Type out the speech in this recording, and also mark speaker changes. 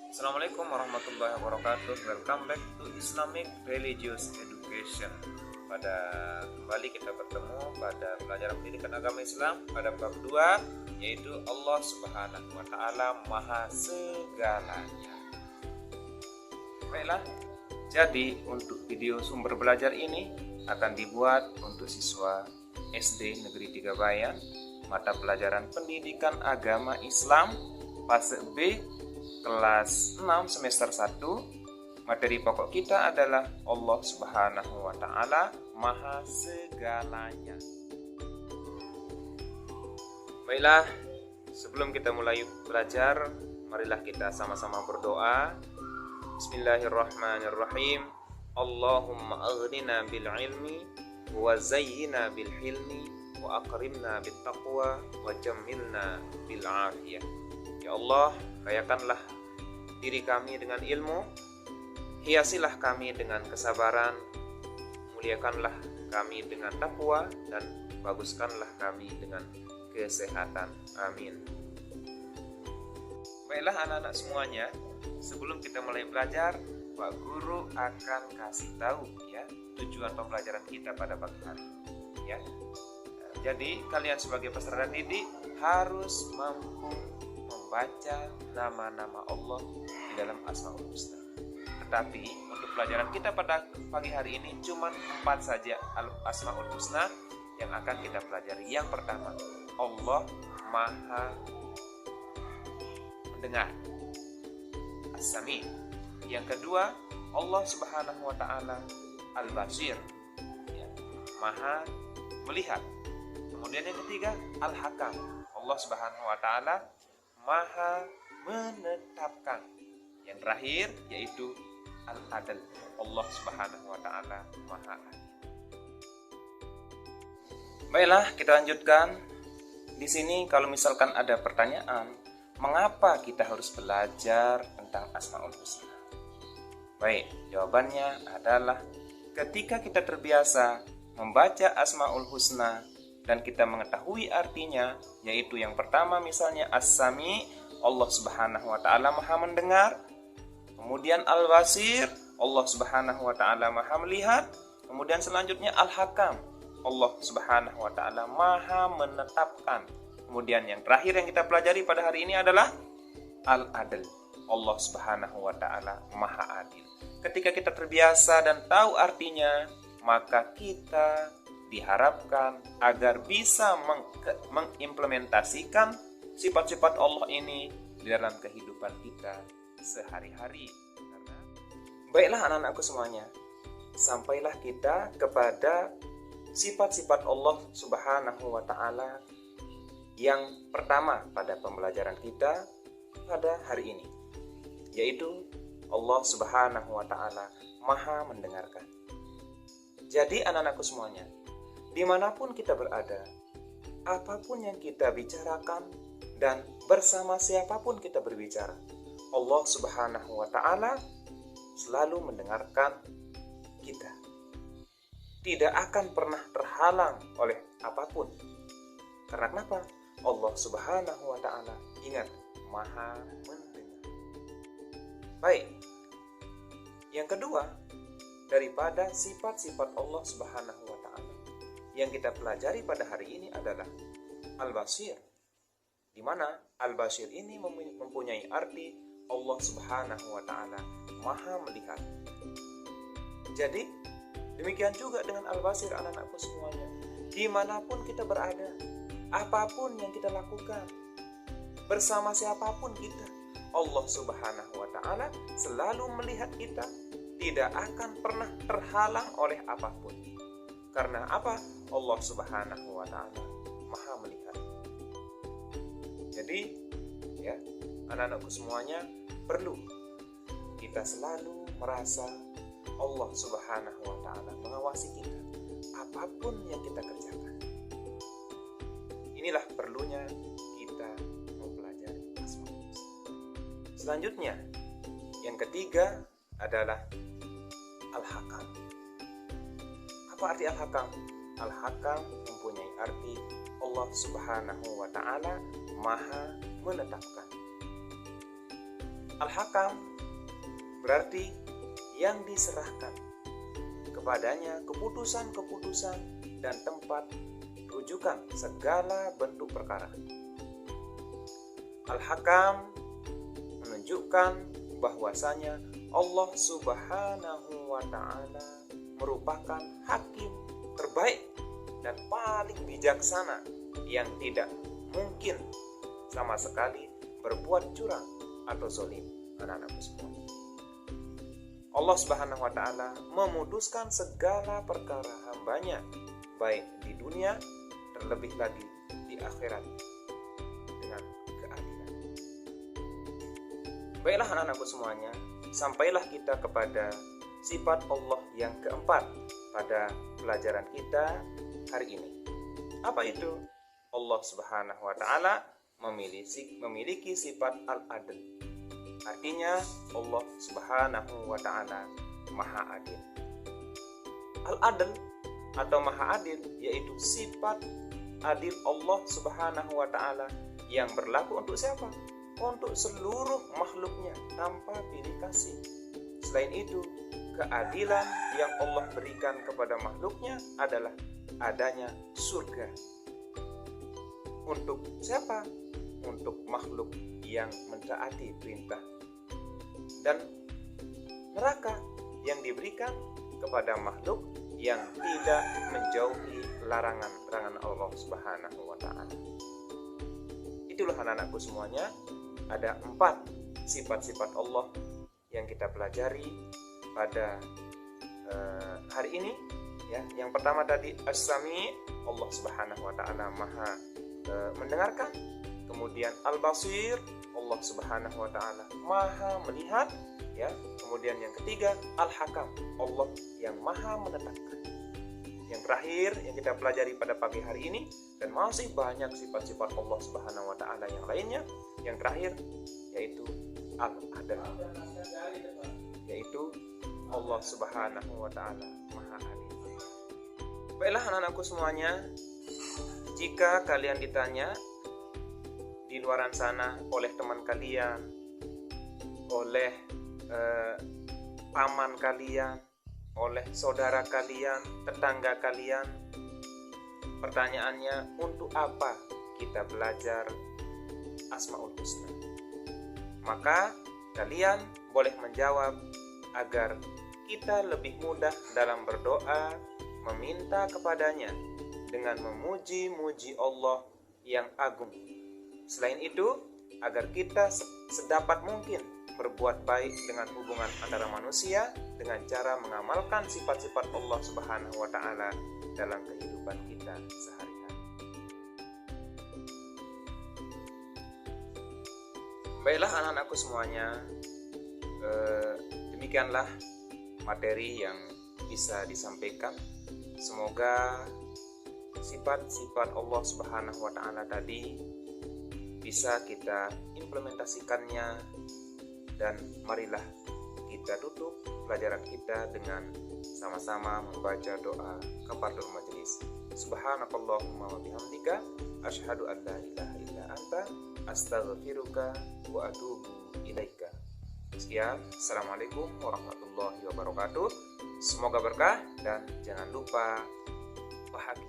Speaker 1: Assalamualaikum warahmatullahi wabarakatuh. Welcome back to Islamic Religious Education. Kembali kita bertemu pada pelajaran pendidikan agama Islam pada bab 2, yaitu Allah Subhanahu wa taala Maha Segalanya. Baiklah, jadi untuk video sumber belajar ini akan dibuat untuk siswa SD Negeri 3 Bayan, mata pelajaran pendidikan agama Islam fase B, kelas 6 semester 1. Materi pokok kita adalah Allah Subhanahu wa taala Maha Segalanya. Baiklah, sebelum kita mulai belajar, marilah kita sama-sama berdoa. Bismillahirrahmanirrahim. Allahumma aghnina bil ilmi wa zayyina bil hilmi wa akrimna bit taqwa wa jammilna bil afiyah. Ya Allah, kayakanlah diri kami dengan ilmu, hiasilah kami dengan kesabaran, muliakanlah kami dengan takwa, dan baguskanlah kami dengan kesehatan. Amin. Baiklah anak-anak semuanya, sebelum kita mulai belajar, Pak Guru akan kasih tahu ya tujuan pembelajaran kita pada pagi hari ya. Jadi kalian sebagai peserta didik harus mampu membaca nama-nama Allah di dalam Asmaul Husna. Tetapi untuk pelajaran kita pada pagi hari ini cuma 4 saja Asmaul Husna yang akan kita pelajari. Yang pertama, Allah Maha Mendengar, As-Sami. Yang kedua, Allah Subhanahu wa taala Al-Basir, ya, Maha Melihat. Kemudian yang ketiga, Al-Hakam. Allah Subhanahu wa taala Maha Menetapkan. Yang terakhir yaitu Al-Adl. Allah Subhanahu wa taala Maha Adil. Baiklah, kita lanjutkan. Di sini kalau misalkan ada pertanyaan, mengapa kita harus belajar tentang Asmaul Husna? Baik, jawabannya adalah ketika kita terbiasa membaca Asmaul Husna dan kita mengetahui artinya, yaitu yang pertama misalnya As-Sami, Allah Subhanahu wa taala Maha Mendengar. Kemudian Al-Basir, Allah Subhanahu wa taala Maha Melihat. Kemudian selanjutnya Al-Hakam, Allah Subhanahu wa taala Maha Menetapkan. Kemudian yang terakhir yang kita pelajari pada hari ini adalah Al-Adl, Allah Subhanahu wa taala Maha Adil. Ketika kita terbiasa dan tahu artinya, maka kita diharapkan agar bisa mengimplementasikan sifat-sifat Allah ini di dalam kehidupan kita sehari-hari. Baiklah anak-anakku semuanya, sampailah kita kepada sifat-sifat Allah Subhanahu wa taala yang pertama pada pembelajaran kita pada hari ini, yaitu Allah Subhanahu wa taala Maha Mendengarkan. Jadi anak-anakku semuanya, dimanapun kita berada, apapun yang kita bicarakan dan bersama siapapun kita berbicara, Allah Subhanahu wa taala selalu mendengarkan kita. Tidak akan pernah terhalang oleh apapun. Karena kenapa? Allah Subhanahu wa taala, ingat, Maha Mendengar. Baik. Yang kedua, daripada sifat-sifat Allah Subhanahu wa taala yang kita pelajari pada hari ini adalah Al-Basir, di mana Al-Basir ini mempunyai arti Allah Subhanahu wa taala Maha Melihat. Jadi demikian juga dengan Al-Basir anak-anakku semuanya. Dimanapun kita berada, apapun yang kita lakukan, bersama siapapun kita, Allah Subhanahu wa taala selalu melihat kita, tidak akan pernah terhalang oleh apapun. Karena apa? Allah Subhanahu wa taala Maha Melihat. Jadi, ya, anak-anakku semuanya, perlu kita selalu merasa Allah Subhanahu wa taala mengawasi kita apapun yang kita kerjakan. Inilah perlunya kita mempelajari Asmaul Husna. Selanjutnya, yang ketiga adalah Al-Hakam. Apa arti Al-Hakam? Al-Hakam mempunyai arti Allah Subhanahu wa taala Maha Menetapkan. Al-Hakam berarti yang diserahkan kepadanya keputusan-keputusan dan tempat rujukan segala bentuk perkara. Al-Hakam menunjukkan bahwasanya Allah Subhanahu wa Ta'ala merupakan hakim terbaik dan paling bijaksana yang tidak mungkin sama sekali berbuat curang atau zalim. Anak-anakku semua, Allah Subhanahu wa Ta'ala memutuskan segala perkara hambanya, baik di dunia terlebih lagi di akhirat, dengan keadilan. Baiklah anak-anakku semuanya, sampailah kita kepada sifat Allah yang keempat pada pelajaran kita hari ini. Apa itu? Allah Subhanahu wa Ta'ala memiliki sifat al-adl. Artinya Allah Subhanahu wa Ta'ala Maha Adil. Al-adl atau Maha Adil yaitu sifat adil Allah Subhanahu wa Ta'ala yang berlaku untuk siapa? Untuk seluruh makhluknya tanpa pilih kasih. Selain itu, keadilan yang Allah berikan kepada makhluknya adalah adanya surga. Untuk siapa? Untuk makhluk yang mentaati perintah, dan neraka yang diberikan kepada makhluk yang tidak menjauhi larangan-larangan Allah Subhanahu wa Ta'ala. Itulah anak-anakku semuanya, ada 4 sifat-sifat Allah yang kita pelajari pada hari ini ya. Yang pertama tadi As-Sami, Allah Subhanahu wa Ta'ala Maha mendengarkan. Kemudian Al-Basir, Allah Subhanahu wa Ta'ala Maha melihat ya. Kemudian yang ketiga Al-Hakam, Allah yang Maha menetapkan. Yang terakhir yang kita pelajari pada pagi hari ini, dan masih banyak sifat-sifat Allah Subhanahu wa Ta'ala yang lainnya, yang terakhir yaitu Al-Adl, yaitu Allah Subhanahu wa Ta'ala Maha Adil. Baiklah anak-anakku semuanya, jika kalian ditanya di luaran sana oleh teman kalian, oleh paman kalian, oleh saudara kalian, tetangga kalian, pertanyaannya, untuk apa kita belajar Asmaul Husna? Maka kalian boleh menjawab agar kita lebih mudah dalam berdoa, meminta kepadanya dengan memuji-muji Allah yang agung. Selain itu, agar kita sedapat mungkin berbuat baik dengan hubungan antara manusia dengan cara mengamalkan sifat-sifat Allah Subhanahu wa Ta'ala dalam kehidupan kita sehari-hari. Baiklah anak-anakku semuanya, demikianlah materi yang bisa disampaikan. Semoga sifat-sifat Allah Subhanahu wa Ta'ala tadi bisa kita implementasikannya, dan marilah kita tutup pelajaran kita dengan sama-sama membaca doa kafaratul majelis. Subhanakallahumma wa bihamdika asyhadu an la ilaha illa anta astaghfiruka wa atubu ilaika. Sekian, assalamualaikum warahmatullahi wabarakatuh. Semoga berkah dan jangan lupa bahagia.